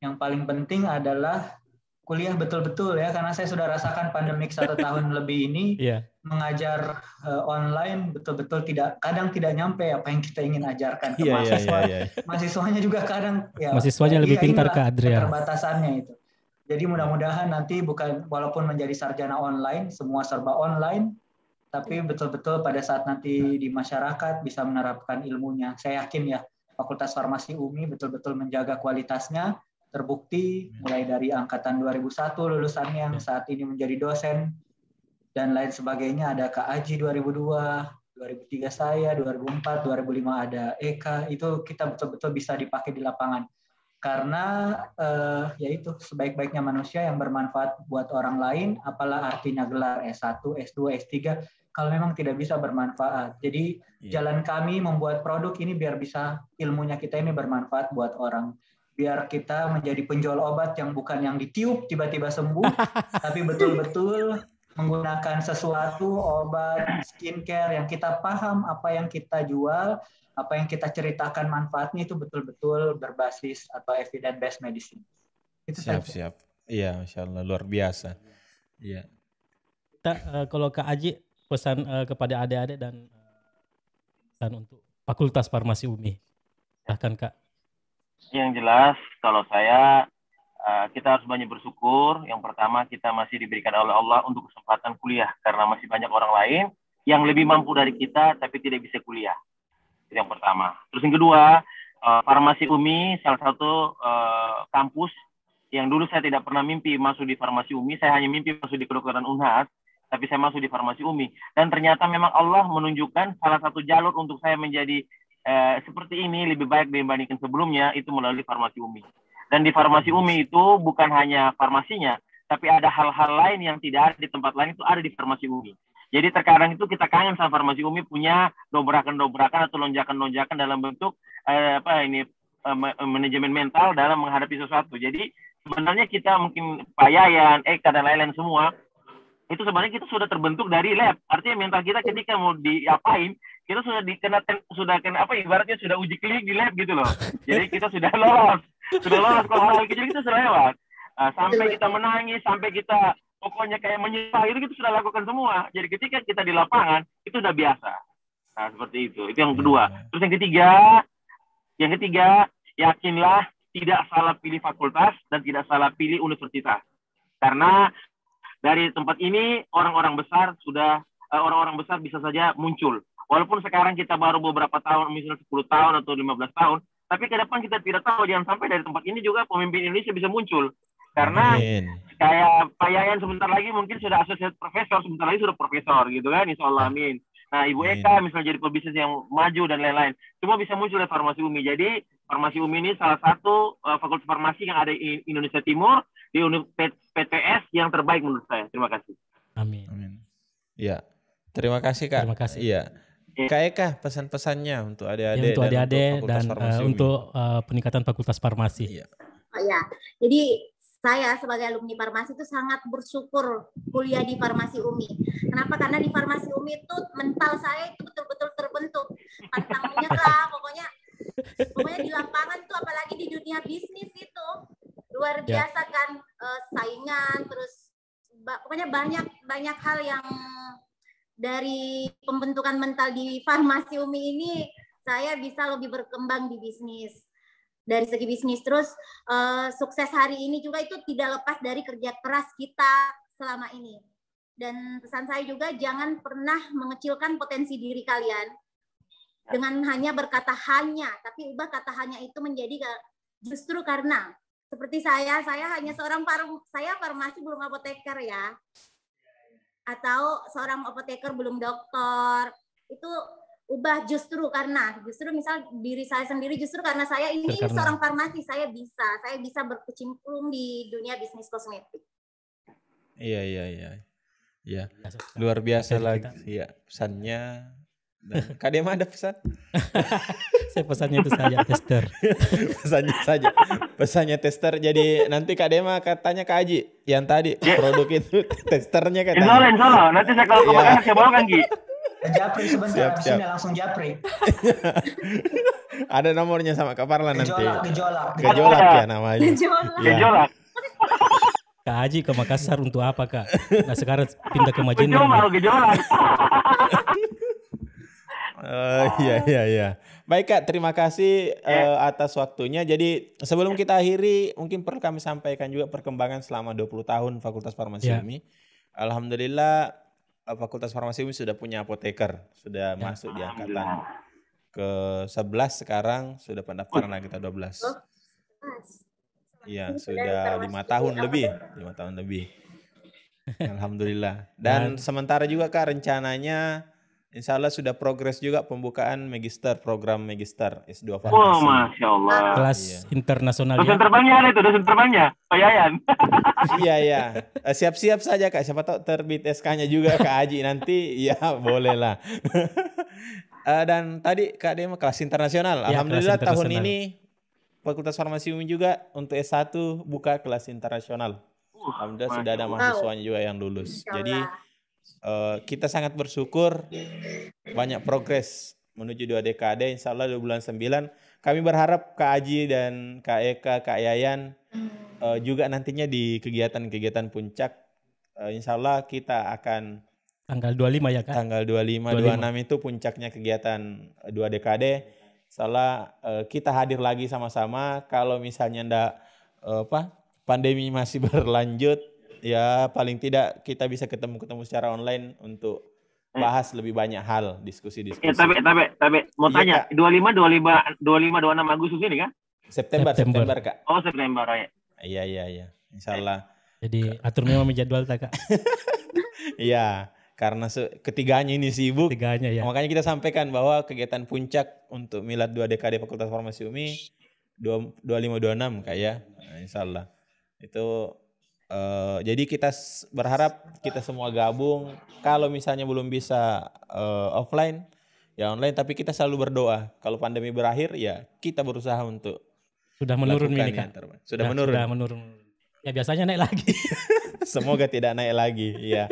yang paling penting adalah kuliah betul-betul ya, karena saya sudah rasakan pandemik 1 tahun lebih ini, mengajar online betul-betul kadang tidak nyampe apa yang kita ingin ajarkan ke mahasiswa. Mahasiswanya juga kadang mahasiswanya lebih pintar Kak Adrian. Keterbatasannya itu. Jadi mudah-mudahan nanti walaupun menjadi sarjana online, semua serba online, tapi betul-betul pada saat nanti di masyarakat bisa menerapkan ilmunya. Saya yakin ya, Fakultas Farmasi UMI betul-betul menjaga kualitasnya. Terbukti mulai dari angkatan 2001 lulusannya yang saat ini menjadi dosen dan lain sebagainya, ada Kak Aji 2002, 2003 saya, 2004, 2005 ada Eka, itu kita betul-betul bisa dipakai di lapangan. Karena yaitu sebaik-baiknya manusia yang bermanfaat buat orang lain, apalah artinya gelar S1, S2, S3 kalau memang tidak bisa bermanfaat. Jadi jalan kami membuat produk ini biar bisa ilmunya kita ini bermanfaat buat orang. Biar kita menjadi penjual obat yang bukan yang ditiup tiba-tiba sembuh, tapi betul-betul menggunakan sesuatu obat skincare yang kita paham apa yang kita jual, apa yang kita ceritakan manfaatnya itu betul-betul berbasis atau evidence based medicine. Itu siap. Iya, Masya Allah, luar biasa. Iya. Kalau Kak Aji pesan kepada adik-adik dan pesan untuk Fakultas Farmasi UMI, silahkan Kak. Yang jelas, kalau saya, kita harus banyak bersyukur. Yang pertama, kita masih diberikan oleh Allah untuk kesempatan kuliah. Karena masih banyak orang lain yang lebih mampu dari kita, tapi tidak bisa kuliah. Itu yang pertama. Terus yang kedua, Farmasi UMI, salah satu kampus yang dulu saya tidak pernah mimpi masuk di Farmasi UMI. Saya hanya mimpi masuk di kedokteran Unhas, tapi saya masuk di Farmasi UMI. Dan ternyata memang Allah menunjukkan salah satu jalur untuk saya menjadi seperti ini lebih baik dibandingkan sebelumnya, itu melalui Farmasi UMI. Dan di Farmasi UMI itu bukan hanya farmasinya, tapi ada hal-hal lain yang tidak ada di tempat lain, itu ada di Farmasi UMI. Jadi terkadang itu kita kangen sama Farmasi UMI punya dobrakan-dobrakan atau lonjakan-lonjakan dalam bentuk manajemen mental dalam menghadapi sesuatu. Jadi sebenarnya kita mungkin Pak Yayan, Eka dan lain-lain semua, itu sebenarnya kita sudah terbentuk dari lab. Artinya mental kita ketika mau diapain, kita sudah kena ibaratnya sudah uji klinik di lab gitu loh. Jadi kita sudah lolos kalau hal kecil kita sudah lewat. Sampai kita menangis, sampai kita pokoknya kayak menyesal, itu kita sudah lakukan semua. Jadi ketika kita di lapangan itu udah biasa. Nah seperti itu. Itu yang kedua. Terus yang ketiga, yakinlah tidak salah pilih fakultas dan tidak salah pilih universitas. Karena dari tempat ini orang-orang besar bisa saja muncul. Walaupun sekarang kita baru beberapa tahun, misalnya 10 tahun atau 15 tahun, tapi ke depan kita tidak tahu, jangan sampai dari tempat ini juga pemimpin Indonesia bisa muncul. Karena kayak Pak Yayan sebentar lagi mungkin sudah associate profesor, sebentar lagi sudah profesor gitu kan, insya Allah, amin. Nah Ibu Eka misalnya jadi pebisnis yang maju dan lain-lain, semua bisa muncul dari Farmasi UMI. Jadi Farmasi UMI ini salah satu fakultas farmasi yang ada di Indonesia Timur, di PTS yang terbaik menurut saya. Terima kasih. Amin. Iya, terima kasih Kak. Terima kasih. Iya. Kak Eka, pesan-pesannya untuk adik-adik dan untuk peningkatan Fakultas Farmasi. Iya. Oh ya, jadi saya sebagai alumni farmasi itu sangat bersyukur kuliah di Farmasi UMI. Kenapa? Karena di Farmasi UMI itu mental saya itu betul-betul terbentuk. Pantang menyerah, pokoknya di lapangan tuh, apalagi di dunia bisnis itu luar biasa kan, saingan, terus pokoknya banyak hal yang dari pembentukan mental di Farmasi UMI ini saya bisa lebih berkembang di bisnis. Dari segi bisnis, terus sukses hari ini juga itu tidak lepas dari kerja keras kita selama ini. Dan pesan saya juga, jangan pernah mengecilkan potensi diri kalian dengan hanya berkata hanya, tapi ubah kata hanya itu menjadi justru karena seperti saya hanya seorang farmasi belum apoteker ya. Atau seorang apoteker belum dokter. Itu ubah justru misal diri saya sendiri justru karena saya ini seorang farmasi, saya bisa berkecimpung di dunia bisnis kosmetik. Iya. Luar biasa lagi ya pesannya. Dan Kak Dema ada pesan? Saya pesannya itu saja tester. Pesannya tester. Jadi nanti Kak Dema katanya Kak Aji yang tadi produk itu testernya katanya. Insya Allah. Nanti saya kalau kemakan saya bawakan Ki. Japri sebentar, sini langsung Japri. Ada nomornya sama Kak Parla nanti. Gejolak ya namanya. Gejolak. Kak Aji ke Makassar untuk apa Kak? Nah sekarang pindah ke Majene. Gejolak. Iya. Baik Kak, terima kasih atas waktunya. Jadi sebelum kita akhiri, mungkin perlu kami sampaikan juga perkembangan selama 20 tahun Fakultas Farmasi UMI. Alhamdulillah Fakultas Farmasi UMI sudah punya apoteker, sudah masuk di angkatan ke-11 sekarang, sudah pendaftaran kita 12. Iya, sudah 5 tahun lebih. Alhamdulillah. Dan sementara juga Kak rencananya insya Allah sudah progres juga pembukaan program Magister S2 Farmasi. Oh, Masya Allah. Kelas internasional. Dosen terbangnya Pak Yayan. Iya. Siap-siap saja Kak, siapa tahu terbit SK-nya juga Kak Aji nanti, ya boleh lah. Dan tadi Kak Dema kelas internasional. Alhamdulillah kelas tahun ini Fakultas Farmasi UMI juga untuk S1 buka kelas internasional. Alhamdulillah sudah ada mahasiswanya juga yang lulus. Jadi kita sangat bersyukur banyak progres menuju 2 dekade. Insya Allah 2 bulan 9 kami berharap Kak Aji dan Kak Eka, Kak Yayan juga nantinya di kegiatan-kegiatan puncak. Insya Allah kita akan tanggal 25 ya Kak? Tanggal 26 itu puncaknya kegiatan 2 dekade. Insya Allah kita hadir lagi sama-sama. Kalau misalnya pandemi masih berlanjut, ya paling tidak kita bisa ketemu secara online untuk bahas lebih banyak hal, diskusi-diskusi. Tapi mau tanya, 25 26 Agustus ini kan? September Kak. Oh, September ya. Iya. Insyaallah. Jadi atur memang jadwal Kak. Iya, karena ketiganya ini sibuk. Ya. Makanya kita sampaikan bahwa kegiatan puncak untuk Milad 2 dekade Fakultas Farmasi UMI 25-26 Kak ya. Nah, insyaallah. Itu jadi kita berharap kita semua gabung. Kalau misalnya belum bisa offline, ya online. Tapi kita selalu berdoa. Kalau pandemi berakhir, ya kita berusaha untuk sudah menurun ini Kak. Sudah menurun. Ya biasanya naik lagi. Semoga tidak naik lagi. Ya.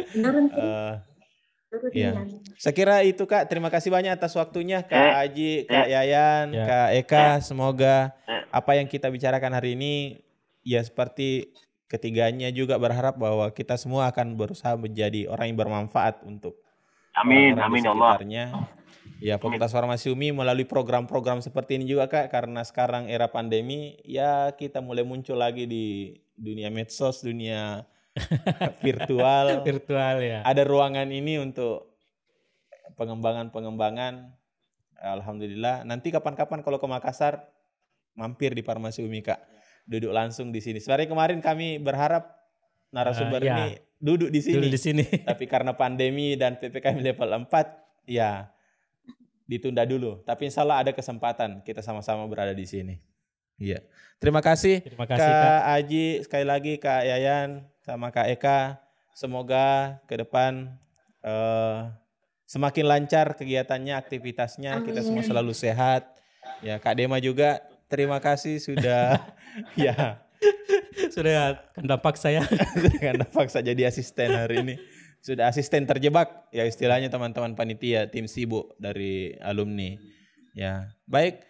Ya. Saya kira itu Kak. Terima kasih banyak atas waktunya Kak Aji, Kak Yayan, Kak Eka. Semoga apa yang kita bicarakan hari ini ya seperti ketiganya juga berharap bahwa kita semua akan berusaha menjadi orang yang bermanfaat untuk amin ya Allah. Ya Fakultas Farmasi UMI melalui program-program seperti ini juga Kak, karena sekarang era pandemi ya kita mulai muncul lagi di dunia medsos, dunia virtual ya. Ada ruangan ini untuk pengembangan. Alhamdulillah. Nanti kapan-kapan kalau ke Makassar mampir di Farmasi UMI Kak. Duduk langsung di sini. Sebenarnya kemarin kami berharap narasumber ini duduk di sini. Tapi karena pandemi dan PPKM level 4, ya ditunda dulu. Tapi insya Allah ada kesempatan kita sama-sama berada di sini. Iya. Terima kasih Kak Aji, sekali lagi Kak Yayan sama Kak Eka. Semoga ke depan semakin lancar kegiatannya, aktivitasnya. Kita semua selalu sehat. Ya Kak Dema juga. Terima kasih sudah sudah kena paksa ya. Kena paksa jadi asisten hari ini. Sudah asisten terjebak ya istilahnya teman-teman panitia, tim sibuk dari alumni. Ya, baik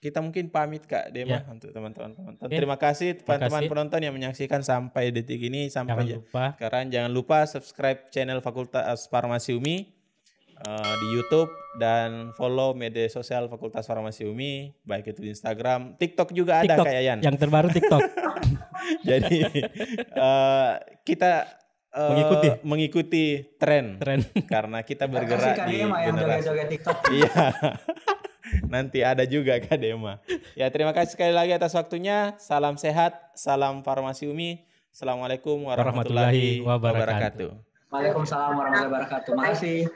kita mungkin pamit Kak Dema untuk teman-teman penonton. Terima kasih teman-teman penonton yang menyaksikan sampai detik ini. Jangan lupa subscribe channel Fakultas Farmasi UMI di YouTube dan follow media sosial Fakultas Farmasi UMI, baik itu di Instagram, TikTok juga ada Kak Yayan. Yang terbaru TikTok. Jadi kita mengikuti tren karena kita bergerak di generasi. Iya. Nanti ada juga Kak Dema. Ya, terima kasih sekali lagi atas waktunya. Salam sehat, salam Farmasi Umi. Assalamualaikum warahmatullahi wabarakatuh. Waalaikumsalam warahmatullahi wabarakatuh. Makasih.